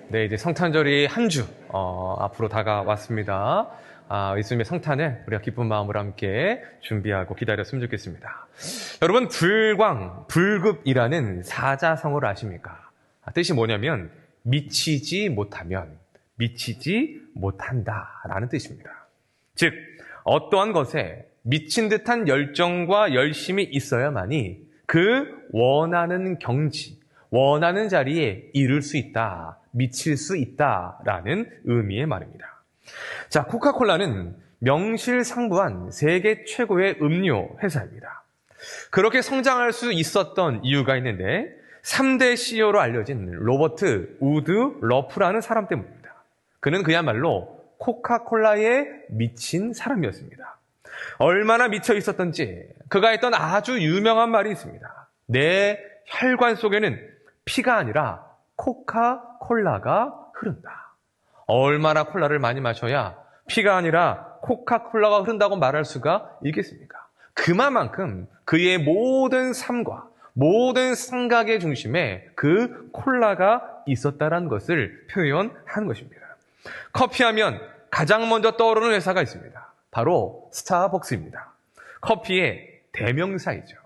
네, 이제 성탄절이 한 주 앞으로 다가왔습니다. 예수님의 성탄을 우리가 기쁜 마음으로 함께 준비하고 기다렸으면 좋겠습니다. 여러분, 불급이라는 사자성어를 아십니까? 뜻이 뭐냐면 미치지 못하면 미치지 못한다라는 뜻입니다. 즉, 어떠한 것에 미친 듯한 열정과 열심이 있어야만이 그 원하는 경지, 원하는 자리에 이를 수 있다, 미칠 수 있다라는 의미의 말입니다. 자, 코카콜라는 명실상부한 세계 최고의 음료 회사입니다. 그렇게 성장할 수 있었던 이유가 있는데 3대 CEO로 알려진 로버트 우드 러프라는 사람 때문입니다. 그는 그야말로 코카콜라에 미친 사람이었습니다. 얼마나 미쳐 있었던지 그가 했던 아주 유명한 말이 있습니다. 내 혈관 속에는 피가 아니라 코카콜라가 흐른다. 얼마나 콜라를 많이 마셔야 피가 아니라 코카콜라가 흐른다고 말할 수가 있겠습니까? 그만큼 그의 모든 삶과 모든 생각의 중심에 그 콜라가 있었다는 것을 표현한 것입니다. 커피하면 가장 먼저 떠오르는 회사가 있습니다. 바로 스타벅스입니다. 커피의 대명사이죠.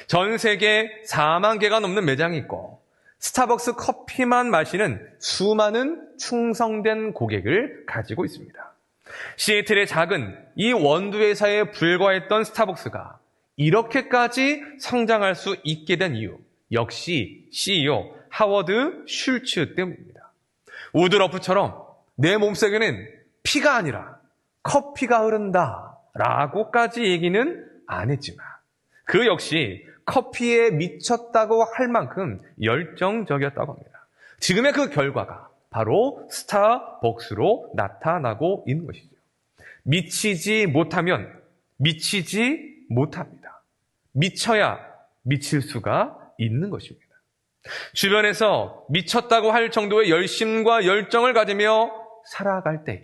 전 세계 4만 개가 넘는 매장이 있고 스타벅스 커피만 마시는 수많은 충성된 고객을 가지고 있습니다. 시애틀의 작은 이 원두회사에 불과했던 스타벅스가 이렇게까지 성장할 수 있게 된 이유, 역시 CEO 하워드 슐츠 때문입니다. 우드러프처럼 내 몸속에는 피가 아니라 커피가 흐른다 라고까지 얘기는 안 했지만 그 역시 커피에 미쳤다고 할 만큼 열정적이었다고 합니다. 지금의 그 결과가 바로 스타벅스로 나타나고 있는 것이죠. 미치지 못하면 미치지 못합니다. 미쳐야 미칠 수가 있는 것입니다. 주변에서 미쳤다고 할 정도의 열심과 열정을 가지며 살아갈 때에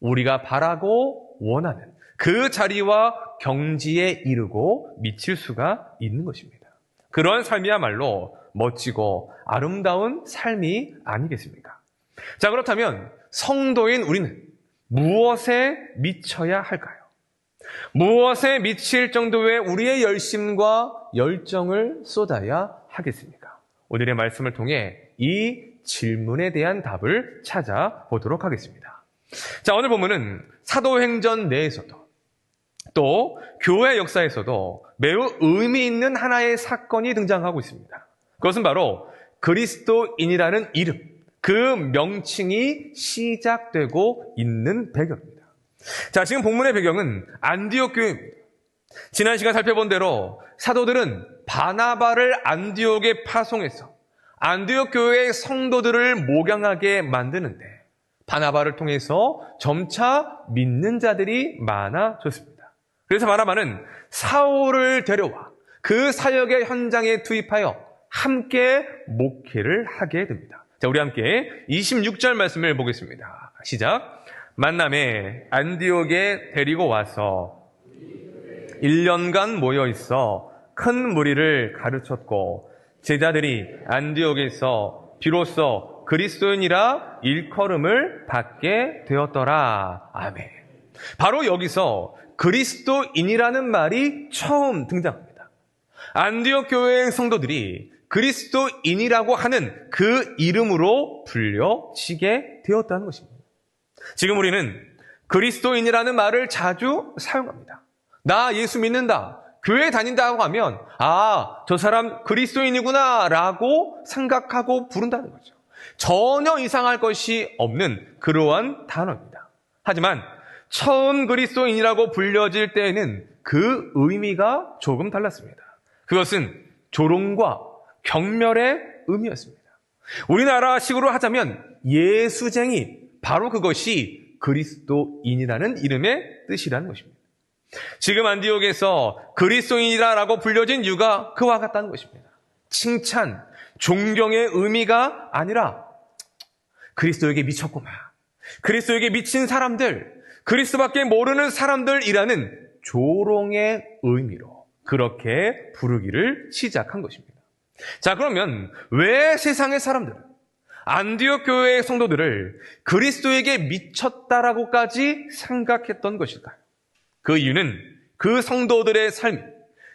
우리가 바라고 원하는 그 자리와 경지에 이르고 미칠 수가 있는 것입니다. 그런 삶이야말로 멋지고 아름다운 삶이 아니겠습니까? 자, 그렇다면 성도인 우리는 무엇에 미쳐야 할까요? 무엇에 미칠 정도의 우리의 열심과 열정을 쏟아야 하겠습니까? 오늘의 말씀을 통해 이 질문에 대한 답을 찾아보도록 하겠습니다. 자, 오늘 본문은 사도행전 내에서도 또 교회 역사에서도 매우 의미 있는 하나의 사건이 등장하고 있습니다. 그것은 바로 그리스도인이라는 이름, 그 명칭이 시작되고 있는 배경입니다. 자, 지금 본문의 배경은 안디옥 교회입니다. 지난 시간 살펴본 대로 사도들은 바나바를 안디옥에 파송해서 안디옥 교회의 성도들을 목양하게 만드는데 바나바를 통해서 점차 믿는 자들이 많아졌습니다. 그래서 바나바는 사울을 데려와 그 사역의 현장에 투입하여 함께 목회를 하게 됩니다. 자, 우리 함께 26절 말씀을 보겠습니다. 시작. 만남에 안디옥에 데리고 와서 1년간 모여 있어 큰 무리를 가르쳤고 제자들이 안디옥에서 비로소 그리스도인이라 일컬음을 받게 되었더라. 아멘. 바로 여기서 그리스도인이라는 말이 처음 등장합니다. 안디옥 교회의 성도들이 그리스도인이라고 하는 그 이름으로 불려지게 되었다는 것입니다. 지금 우리는 그리스도인이라는 말을 자주 사용합니다. 나 예수 믿는다, 교회 다닌다고 하면 저 사람 그리스도인이구나 라고 생각하고 부른다는 거죠. 전혀 이상할 것이 없는 그러한 단어입니다. 하지만 처음 그리스도인이라고 불려질 때에는 그 의미가 조금 달랐습니다. 그것은 조롱과 경멸의 의미였습니다. 우리나라식으로 하자면 예수쟁이, 바로 그것이 그리스도인이라는 이름의 뜻이라는 것입니다. 지금 안디옥에서 그리스도인이라고 불려진 이유가 그와 같다는 것입니다. 칭찬, 존경의 의미가 아니라 그리스도에게 미쳤구나, 그리스도에게 미친 사람들, 그리스도밖에 모르는 사람들이라는 조롱의 의미로 그렇게 부르기를 시작한 것입니다. 자, 그러면 왜 세상의 사람들은 안디옥 교회의 성도들을 그리스도에게 미쳤다라고까지 생각했던 것일까요? 그 이유는 그 성도들의 삶이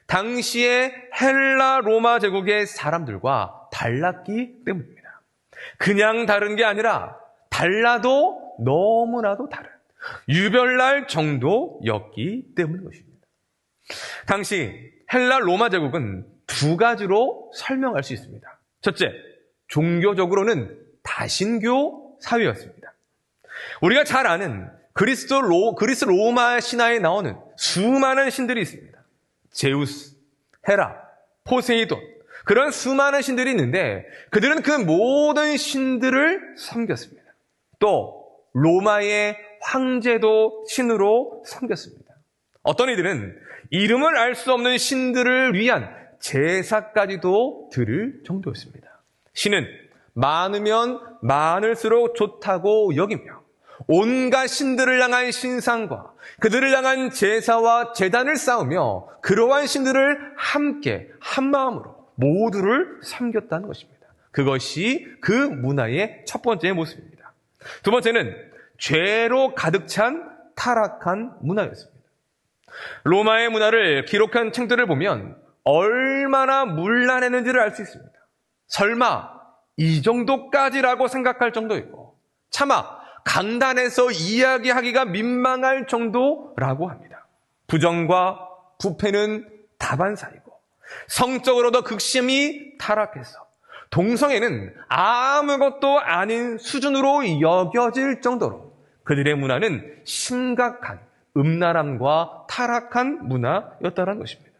당시의 헬라 로마 제국의 사람들과 달랐기 때문입니다. 그냥 다른 게 아니라 달라도 너무나도 다른 유별날 정도였기 때문인 것입니다. 당시 헬라 로마 제국은 두 가지로 설명할 수 있습니다. 첫째, 종교적으로는 다신교 사회였습니다. 우리가 잘 아는 그리스 로마 신화에 나오는 수많은 신들이 있습니다. 제우스, 헤라, 포세이돈, 그런 수많은 신들이 있는데 그들은 그 모든 신들을 섬겼습니다. 또 로마의 황제도 신으로 섬겼습니다. 어떤 이들은 이름을 알 수 없는 신들을 위한 제사까지도 드릴 정도였습니다. 신은 많으면 많을수록 좋다고 여기며 온갖 신들을 향한 신상과 그들을 향한 제사와 제단을 쌓으며 그러한 신들을 함께 한마음으로 모두를 섬겼다는 것입니다. 그것이 그 문화의 첫 번째 모습입니다. 두 번째는 죄로 가득 찬 타락한 문화였습니다. 로마의 문화를 기록한 책들을 보면 얼마나 문란했는지를 알 수 있습니다. 설마 이 정도까지라고 생각할 정도이고 차마 강단에서 이야기하기가 민망할 정도라고 합니다. 부정과 부패는 다반사이고 성적으로도 극심히 타락해서 동성애는 아무것도 아닌 수준으로 여겨질 정도로 그들의 문화는 심각한 음란함과 타락한 문화였다는 것입니다.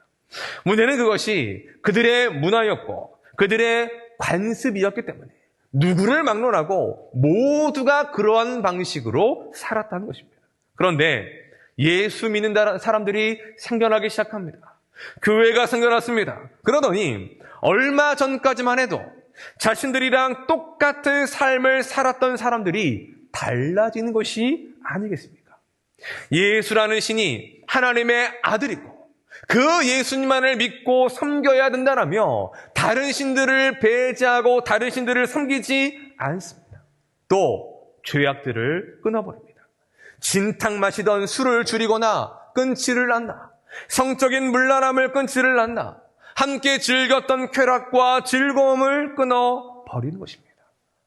문제는 그것이 그들의 문화였고 그들의 관습이었기 때문에 누구를 막론하고 모두가 그러한 방식으로 살았다는 것입니다. 그런데 예수 믿는 사람들이 생겨나기 시작합니다. 교회가 생겨났습니다. 그러더니 얼마 전까지만 해도 자신들이랑 똑같은 삶을 살았던 사람들이 달라지는 것이 아니겠습니까? 예수라는 신이 하나님의 아들이고 그 예수님만을 믿고 섬겨야 된다라며 다른 신들을 배제하고 다른 신들을 섬기지 않습니다. 또 죄악들을 끊어버립니다. 진탕 마시던 술을 줄이거나 끊지를 않나, 성적인 문란함을 끊지를 않나, 함께 즐겼던 쾌락과 즐거움을 끊어버리는 것입니다.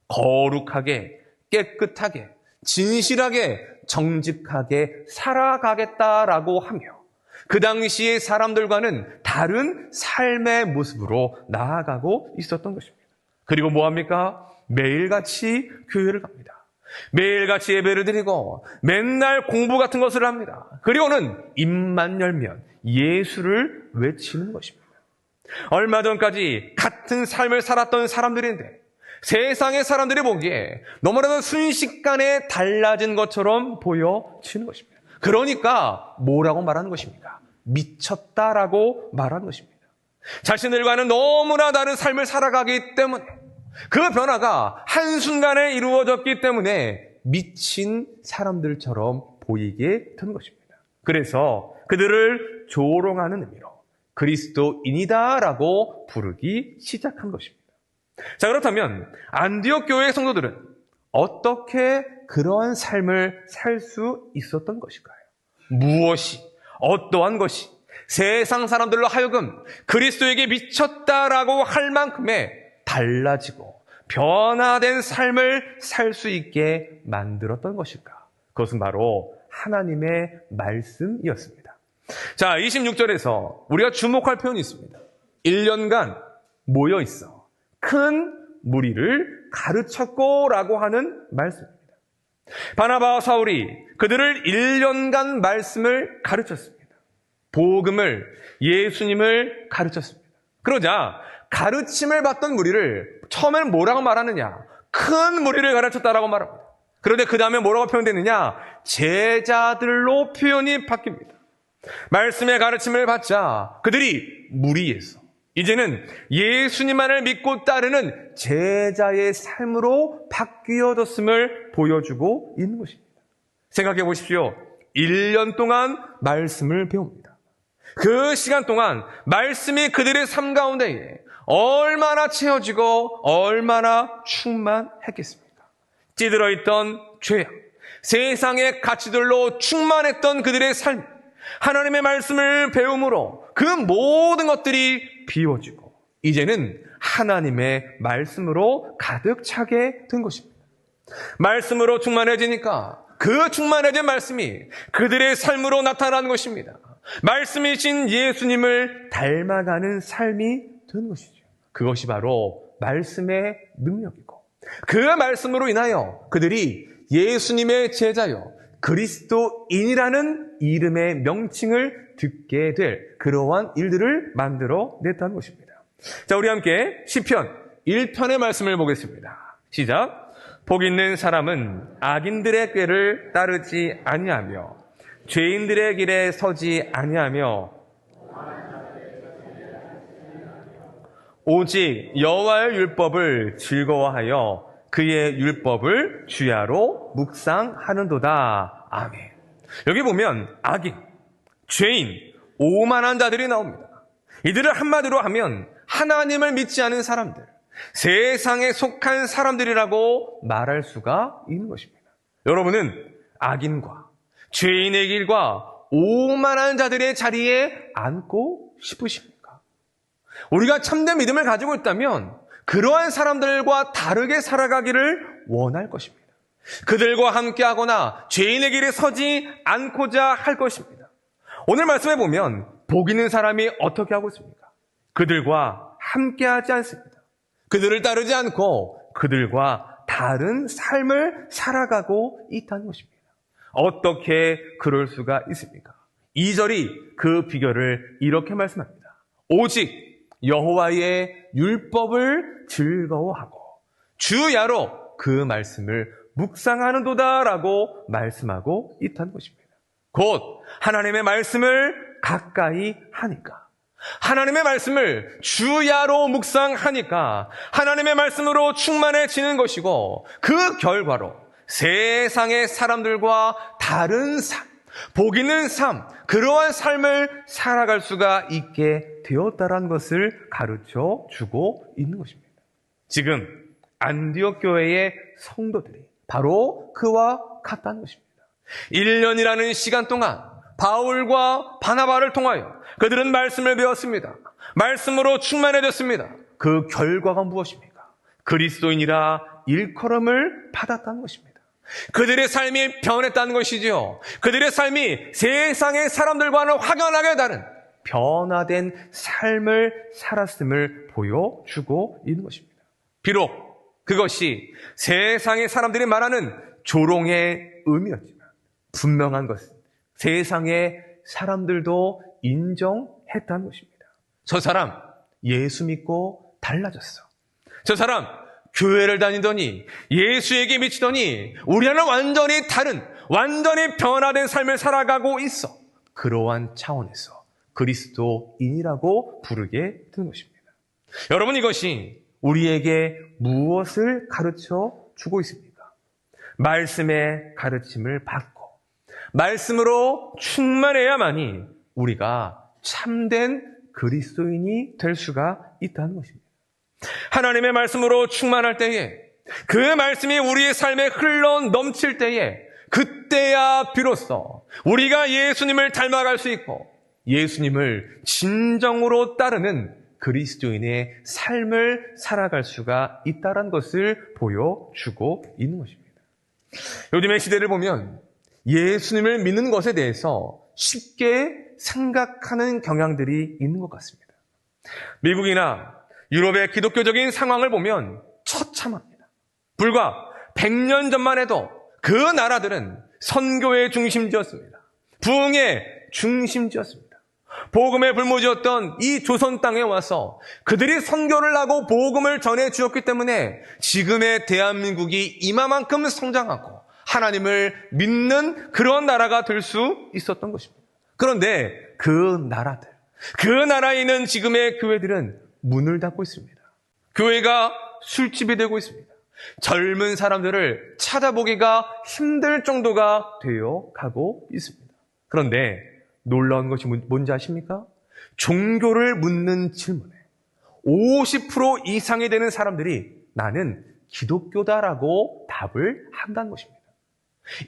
거룩하게, 깨끗하게, 진실하게, 정직하게 살아가겠다라고 하며 그 당시의 사람들과는 다른 삶의 모습으로 나아가고 있었던 것입니다. 그리고 뭐합니까? 매일같이 교회를 갑니다. 매일같이 예배를 드리고 맨날 공부 같은 것을 합니다. 그리고는 입만 열면 예수를 외치는 것입니다. 얼마 전까지 같은 삶을 살았던 사람들인데 세상의 사람들이 보기에 너무나도 순식간에 달라진 것처럼 보여지는 것입니다. 그러니까 뭐라고 말하는 것입니까? 미쳤다라고 말하는 것입니다. 자신들과는 너무나 다른 삶을 살아가기 때문에 그 변화가 한순간에 이루어졌기 때문에 미친 사람들처럼 보이게 된 것입니다. 그래서 그들을 조롱하는 의미로 그리스도인이다라고 부르기 시작한 것입니다. 자, 그렇다면 안디옥 교회의 성도들은 어떻게 그러한 삶을 살 수 있었던 것일까요? 무엇이, 어떠한 것이 세상 사람들로 하여금 그리스도에게 미쳤다라고 할 만큼의 달라지고 변화된 삶을 살 수 있게 만들었던 것일까? 그것은 바로 하나님의 말씀이었습니다. 자, 26절에서 우리가 주목할 표현이 있습니다. 1년간 모여 있어 큰 무리를 가르쳤고라고 하는 말씀입니다. 바나바와 사울이 그들을 1년간 말씀을 가르쳤습니다. 복음을, 예수님을 가르쳤습니다. 그러자 가르침을 받던 무리를 처음엔 뭐라고 말하느냐? 큰 무리를 가르쳤다라고 말합니다. 그런데 그 다음에 뭐라고 표현되느냐? 제자들로 표현이 바뀝니다. 말씀의 가르침을 받자 그들이 무리에서 이제는 예수님만을 믿고 따르는 제자의 삶으로 바뀌어졌음을 보여주고 있는 것입니다. 생각해 보십시오. 1년 동안 말씀을 배웁니다. 그 시간 동안 말씀이 그들의 삶 가운데에 얼마나 채워지고 얼마나 충만했겠습니까? 찌들어 있던 죄악, 세상의 가치들로 충만했던 그들의 삶, 하나님의 말씀을 배움으로 그 모든 것들이 비워지고 이제는 하나님의 말씀으로 가득 차게 된 것입니다. 말씀으로 충만해지니까 그 충만해진 말씀이 그들의 삶으로 나타난 것입니다. 말씀이신 예수님을 닮아가는 삶이 된 것이죠. 그것이 바로 말씀의 능력이고 그 말씀으로 인하여 그들이 예수님의 제자요 그리스도인이라는 이름의 명칭을 듣게 될 그러한 일들을 만들어 냈다는 것입니다. 자, 우리 함께 시편 1편의 말씀을 보겠습니다. 시작. 복 있는 사람은 악인들의 꾀를 따르지 아니하며 죄인들의 길에 서지 아니하며 오직 여호와의 율법을 즐거워하여 그의 율법을 주야로 묵상하는도다. 아멘. 여기 보면 악인, 죄인, 오만한 자들이 나옵니다. 이들을 한마디로 하면 하나님을 믿지 않은 사람들, 세상에 속한 사람들이라고 말할 수가 있는 것입니다. 여러분은 악인과 죄인의 길과 오만한 자들의 자리에 앉고 싶으십니까? 우리가 참된 믿음을 가지고 있다면 그러한 사람들과 다르게 살아가기를 원할 것입니다. 그들과 함께하거나 죄인의 길에 서지 않고자 할 것입니다. 오늘 말씀에 보면 복 있는 사람이 어떻게 하고 있습니까? 그들과 함께하지 않습니다. 그들을 따르지 않고 그들과 다른 삶을 살아가고 있다는 것입니다. 어떻게 그럴 수가 있습니까? 2절이 그 비결을 이렇게 말씀합니다. 오직 여호와의 율법을 즐거워하고 주야로 그 말씀을 묵상하는도다라고 말씀하고 있다는 것입니다. 곧 하나님의 말씀을 가까이 하니까, 하나님의 말씀을 주야로 묵상하니까 하나님의 말씀으로 충만해지는 것이고 그 결과로 세상의 사람들과 다른 삶, 복 있는 삶, 그러한 삶을 살아갈 수가 있게 되었다라는 것을 가르쳐 주고 있는 것입니다. 지금 안디옥 교회의 성도들이 바로 그와 같다는 것입니다. 1년이라는 시간 동안 바울과 바나바를 통하여 그들은 말씀을 배웠습니다. 말씀으로 충만해졌습니다. 그 결과가 무엇입니까? 그리스도인이라 일컬음을 받았다는 것입니다. 그들의 삶이 변했다는 것이지요. 그들의 삶이 세상의 사람들과는 확연하게 다른 변화된 삶을 살았음을 보여주고 있는 것입니다. 비록 그것이 세상의 사람들이 말하는 조롱의 의미였지만 분명한 것은 세상의 사람들도 인정했다는 것입니다. 저 사람 예수 믿고 달라졌어. 저 사람 교회를 다니더니 예수에게 미치더니 우리와는 완전히 다른, 완전히 변화된 삶을 살아가고 있어. 그러한 차원에서 그리스도인이라고 부르게 된 것입니다. 여러분, 이것이 우리에게 무엇을 가르쳐 주고 있습니까? 말씀의 가르침을 받고 말씀으로 충만해야만이 우리가 참된 그리스도인이 될 수가 있다는 것입니다. 하나님의 말씀으로 충만할 때에, 그 말씀이 우리의 삶에 흘러 넘칠 때에, 그때야 비로소 우리가 예수님을 닮아갈 수 있고 예수님을 진정으로 따르는 그리스도인의 삶을 살아갈 수가 있다는 것을 보여주고 있는 것입니다. 요즘의 시대를 보면 예수님을 믿는 것에 대해서 쉽게 생각하는 경향들이 있는 것 같습니다. 미국이나 유럽의 기독교적인 상황을 보면 처참합니다. 불과 100년 전만 해도 그 나라들은 선교의 중심지였습니다. 부흥의 중심지였습니다. 복음의 불모지였던 이 조선 땅에 와서 그들이 선교를 하고 복음을 전해 주었기 때문에 지금의 대한민국이 이마만큼 성장하고 하나님을 믿는 그런 나라가 될 수 있었던 것입니다. 그런데 그 나라들, 그 나라에 있는 지금의 교회들은 문을 닫고 있습니다. 교회가 술집이 되고 있습니다. 젊은 사람들을 찾아보기가 힘들 정도가 되어 가고 있습니다. 그런데 놀라운 것이 뭔지 아십니까? 종교를 묻는 질문에 50% 이상이 되는 사람들이 나는 기독교다라고 답을 한다는 것입니다.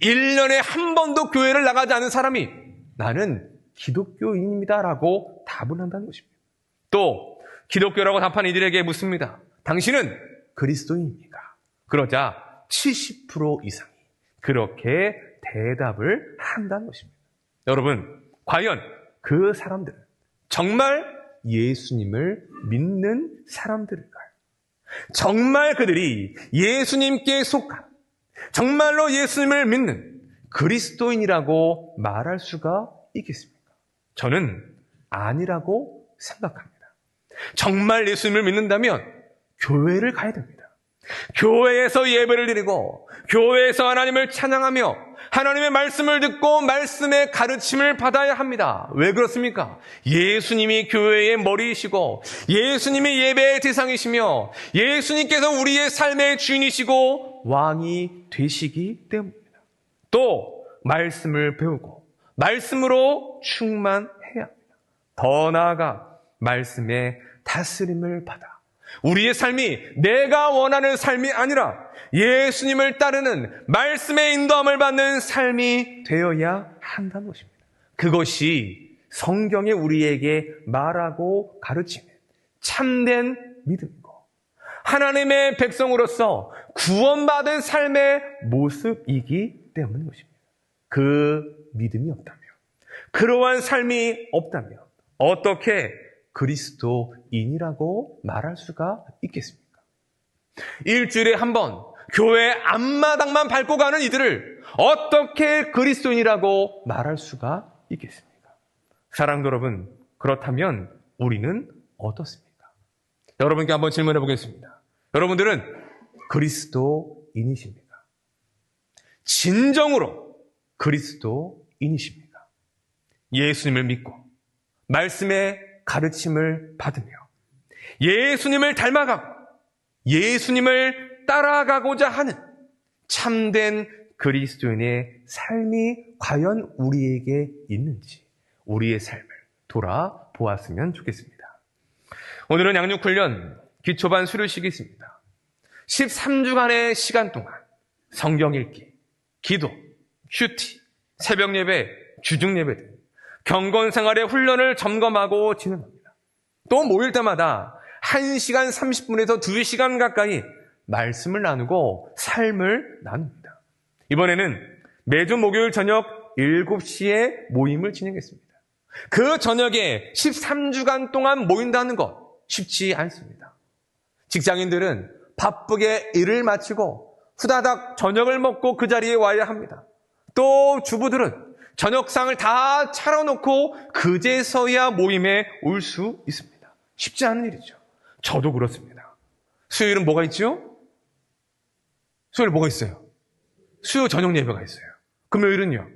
1년에 한 번도 교회를 나가지 않은 사람이 나는 기독교인입니다라고 답을 한다는 것입니다. 또 기독교라고 답한 이들에게 묻습니다. 당신은 그리스도인입니까? 그러자 70% 이상이 그렇게 대답을 한다는 것입니다. 여러분, 과연 그 사람들은 정말 예수님을 믿는 사람들일까요? 정말 그들이 예수님께 속한, 정말로 예수님을 믿는 그리스도인이라고 말할 수가 있겠습니까? 저는 아니라고 생각합니다. 정말 예수님을 믿는다면 교회를 가야 됩니다. 교회에서 예배를 드리고 교회에서 하나님을 찬양하며 하나님의 말씀을 듣고 말씀의 가르침을 받아야 합니다. 왜 그렇습니까? 예수님이 교회의 머리이시고 예수님이 예배의 대상이시며 예수님께서 우리의 삶의 주인이시고 왕이 되시기 때문입니다. 또 말씀을 배우고 말씀으로 충만해야 합니다. 더 나아가 말씀의 다스림을 받아 우리의 삶이 내가 원하는 삶이 아니라 예수님을 따르는 말씀의 인도함을 받는 삶이 되어야 한다는 것입니다. 그것이 성경이 우리에게 말하고 가르치는 참된 믿음이고 하나님의 백성으로서 구원받은 삶의 모습이기 때문인 것입니다. 그 믿음이 없다면, 그러한 삶이 없다면 어떻게 그리스도인이라고 말할 수가 있겠습니까? 일주일에 한 번 교회 앞마당만 밟고 가는 이들을 어떻게 그리스도인이라고 말할 수가 있겠습니까? 사랑하는 여러분, 그렇다면 우리는 어떻습니까? 여러분께 한번 질문해 보겠습니다. 여러분들은 그리스도인이십니까? 진정으로 그리스도인이십니까? 예수님을 믿고 말씀의 가르침을 받으며 예수님을 닮아가고 예수님을 따라가고자 하는 참된 그리스도인의 삶이 과연 우리에게 있는지 우리의 삶을 돌아보았으면 좋겠습니다. 오늘은 양육훈련 기초반 수료식이 있습니다. 13주간의 시간 동안 성경 읽기, 기도, 큐티, 새벽 예배, 주중 예배 등 경건생활의 훈련을 점검하고 진행합니다. 또 모일 때마다 1시간 30분에서 2시간 가까이 말씀을 나누고 삶을 나눕니다. 이번에는 매주 목요일 저녁 7시에 모임을 진행했습니다. 그 저녁에 13주간 동안 모인다는 것 쉽지 않습니다. 직장인들은 바쁘게 일을 마치고 후다닥 저녁을 먹고 그 자리에 와야 합니다. 또 주부들은 저녁상을 다 차려놓고 그제서야 모임에 올 수 있습니다. 쉽지 않은 일이죠. 저도 그렇습니다. 수요일은 뭐가 있죠? 수요일 뭐가 있어요? 수요 저녁 예배가 있어요. 금요일은요?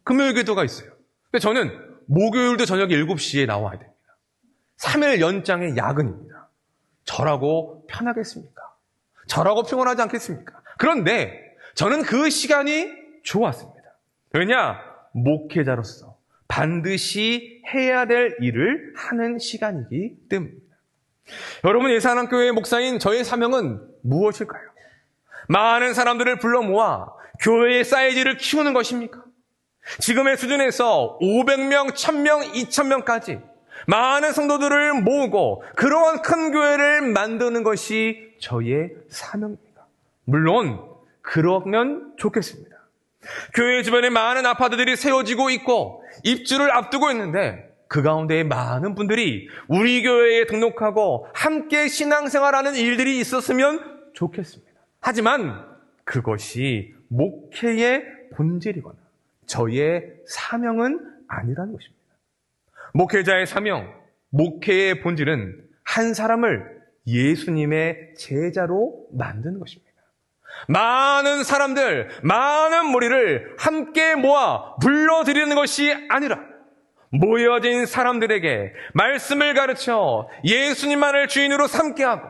금요일 기도가 있어요. 근데 저는 목요일도 저녁 7시에 나와야 됩니다. 3일 연장의 야근입니다. 저라고 편하겠습니까? 저라고 피곤하지 않겠습니까? 그런데 저는 그 시간이 좋았습니다. 왜냐? 목회자로서 반드시 해야 될 일을 하는 시간이기 때문입니다. 여러분, 예산한교회 목사인 저의 사명은 무엇일까요? 많은 사람들을 불러 모아 교회의 사이즈를 키우는 것입니까? 지금의 수준에서 500명, 1000명, 2000명까지 많은 성도들을 모으고 그러한 큰 교회를 만드는 것이 저의 사명입니다. 물론 그러면 좋겠습니다. 교회 주변에 많은 아파트들이 세워지고 있고 입주를 앞두고 있는데 그 가운데 많은 분들이 우리 교회에 등록하고 함께 신앙생활하는 일들이 있었으면 좋겠습니다. 하지만 그것이 목회의 본질이거나 저의 사명은 아니라는 것입니다. 목회자의 사명, 목회의 본질은 한 사람을 예수님의 제자로 만드는 것입니다. 많은 사람들, 많은 무리를 함께 모아 불러들이는 것이 아니라 모여진 사람들에게 말씀을 가르쳐 예수님만을 주인으로 삼게 하고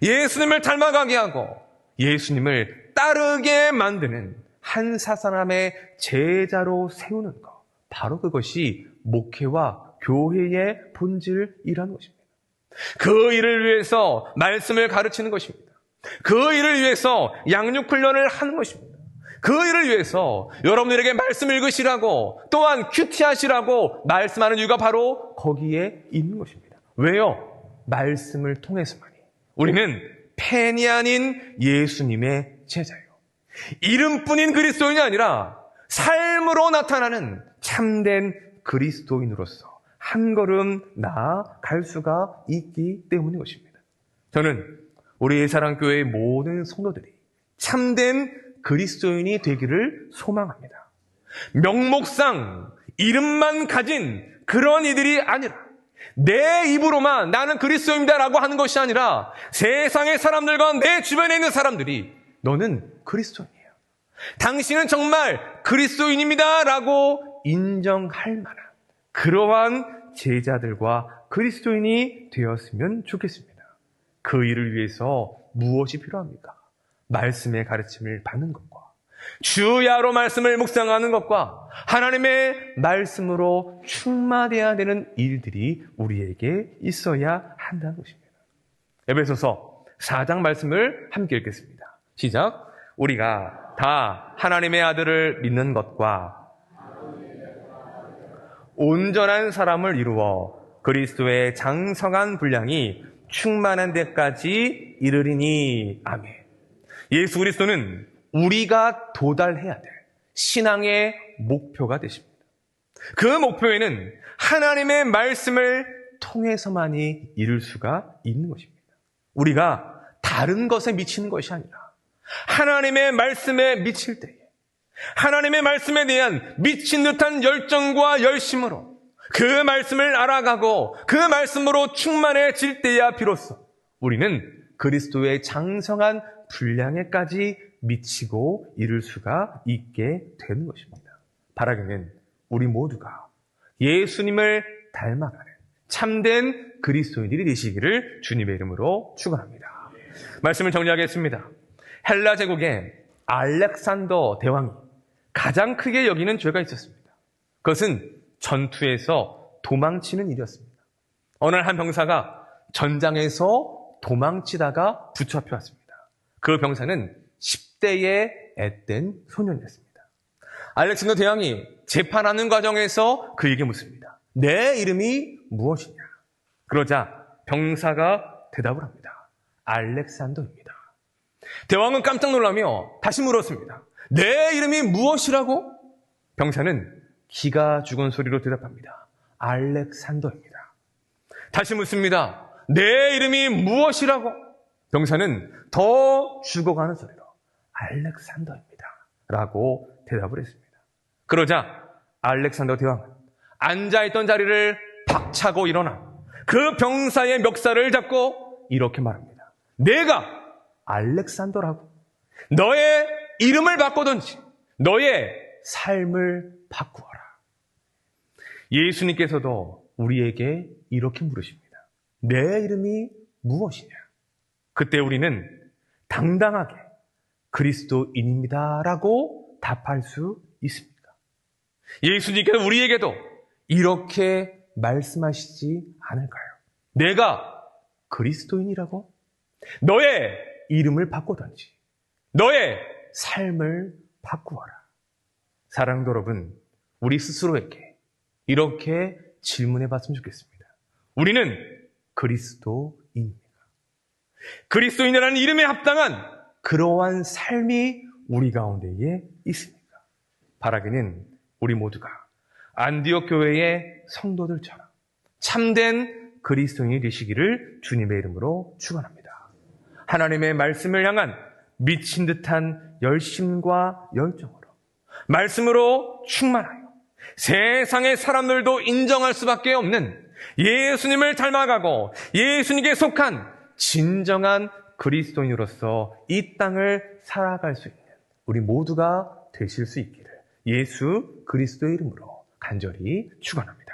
예수님을 닮아가게 하고 예수님을 따르게 만드는 한 사람의 제자로 세우는 것. 바로 그것이 목회와 교회의 본질이라는 것입니다. 그 일을 위해서 말씀을 가르치는 것입니다. 그 일을 위해서 양육 훈련을 하는 것입니다. 그 일을 위해서 여러분들에게 말씀 읽으시라고, 또한 큐티하시라고 말씀하는 이유가 바로 거기에 있는 것입니다. 왜요? 말씀을 통해서만이. 우리는 팬이 아닌 예수님의 제자예요. 이름뿐인 그리스도인이 아니라 삶으로 나타나는 참된 그리스도인으로서 한 걸음 나아갈 수가 있기 때문인 것입니다. 저는 우리 예사랑교회의 모든 성도들이 참된 그리스도인이 되기를 소망합니다. 명목상 이름만 가진 그런 이들이 아니라 내 입으로만 나는 그리스도인이다라고 하는 것이 아니라 세상의 사람들과 내 주변에 있는 사람들이 너는 그리스도인이에요, 당신은 정말 그리스도인입니다라고 인정할 만한 그러한 제자들과 그리스도인이 되었으면 좋겠습니다. 그 일을 위해서 무엇이 필요합니까? 말씀의 가르침을 받는 것과 주야로 말씀을 묵상하는 것과 하나님의 말씀으로 충만해야 되는 일들이 우리에게 있어야 한다는 것입니다. 에베소서 4장 말씀을 함께 읽겠습니다. 시작. 우리가 다 하나님의 아들을 믿는 것과 온전한 사람을 이루어 그리스도의 장성한 분량이 충만한 데까지 이르리니. 아멘. 예수 그리스도는 우리가 도달해야 될 신앙의 목표가 되십니다. 그 목표에는 하나님의 말씀을 통해서만이 이룰 수가 있는 것입니다. 우리가 다른 것에 미치는 것이 아니라 하나님의 말씀에 미칠 때에 하나님의 말씀에 대한 미친 듯한 열정과 열심으로 그 말씀을 알아가고 그 말씀으로 충만해질 때야 비로소 우리는 그리스도의 장성한 분량에까지 미치고 이룰 수가 있게 되는 것입니다. 바라기는 우리 모두가 예수님을 닮아가는 참된 그리스도인들이 되시기를 주님의 이름으로 축원합니다. 말씀을 정리하겠습니다. 헬라 제국에 알렉산더 대왕이 가장 크게 여기는 죄가 있었습니다. 그것은 전투에서 도망치는 일이었습니다. 어느 날 한 병사가 전장에서 도망치다가 붙잡혀왔습니다. 그 병사는 10대의 앳된 소년이었습니다. 알렉산더 대왕이 재판하는 과정에서 그에게 묻습니다. 내 이름이 무엇이냐? 그러자 병사가 대답을 합니다. 알렉산더입니다. 대왕은 깜짝 놀라며 다시 물었습니다. 내 이름이 무엇이라고? 병사는 기가 죽은 소리로 대답합니다. 알렉산더입니다. 다시 묻습니다. 내 이름이 무엇이라고? 병사는 더 죽어가는 소리로 알렉산더입니다 라고 대답을 했습니다. 그러자 알렉산더 대왕은 앉아있던 자리를 박차고 일어나 그 병사의 멱살을 잡고 이렇게 말합니다. 내가 알렉산더라고? 너의 이름을 바꾸든지 너의 삶을 바꾸어라. 예수님께서도 우리에게 이렇게 물으십니다. 내 이름이 무엇이냐? 그때 우리는 당당하게 그리스도인입니다라고 답할 수 있습니다. 예수님께서 우리에게도 이렇게 말씀하시지 않을까요? 내가 그리스도인이라고? 너의 이름을 바꾸든지 너의 삶을 바꾸어라. 사랑하는 여러분, 우리 스스로에게 이렇게 질문해 봤으면 좋겠습니다. 우리는 그리스도인입니까? 그리스도인이라는 이름에 합당한 그러한 삶이 우리 가운데에 있습니까? 바라기는 우리 모두가 안디옥 교회의 성도들처럼 참된 그리스도인이 되시기를 주님의 이름으로 축원합니다. 하나님의 말씀을 향한 미친 듯한 열심과 열정으로 말씀으로 충만하여 세상의 사람들도 인정할 수밖에 없는 예수님을 닮아가고 예수님께 속한 진정한 그리스도인으로서 이 땅을 살아갈 수 있는 우리 모두가 되실 수 있기를 예수 그리스도의 이름으로 간절히 축원합니다.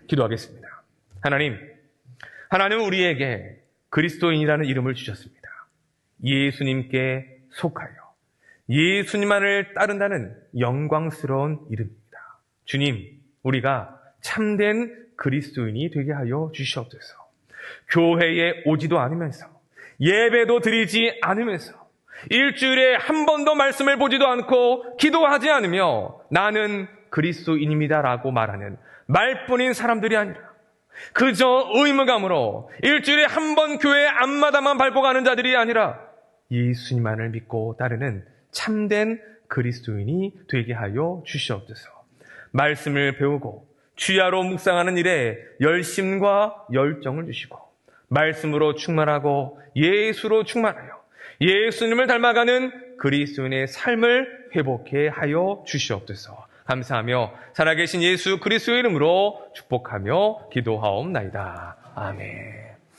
기도하겠습니다. 하나님은 우리에게 그리스도인이라는 이름을 주셨습니다. 예수님께 속하여 예수님만을 따른다는 영광스러운 이름입니다. 주님, 우리가 참된 그리스도인이 되게 하여 주시옵소서. 교회에 오지도 않으면서 예배도 드리지 않으면서 일주일에 한 번도 말씀을 보지도 않고 기도하지 않으며 나는 그리스도인입니다라고 말하는 말뿐인 사람들이 아니라 그저 의무감으로 일주일에 한 번 교회 앞마다만 밟고 가는 자들이 아니라 예수님만을 믿고 따르는 참된 그리스도인이 되게 하여 주시옵소서. 말씀을 배우고 주야로 묵상하는 일에 열심과 열정을 주시고 말씀으로 충만하고 예수로 충만하여 예수님을 닮아가는 그리스도인의 삶을 회복해 하여 주시옵소서. 감사하며 살아계신 예수 그리스도의 이름으로 축복하며 기도하옵나이다. 아멘.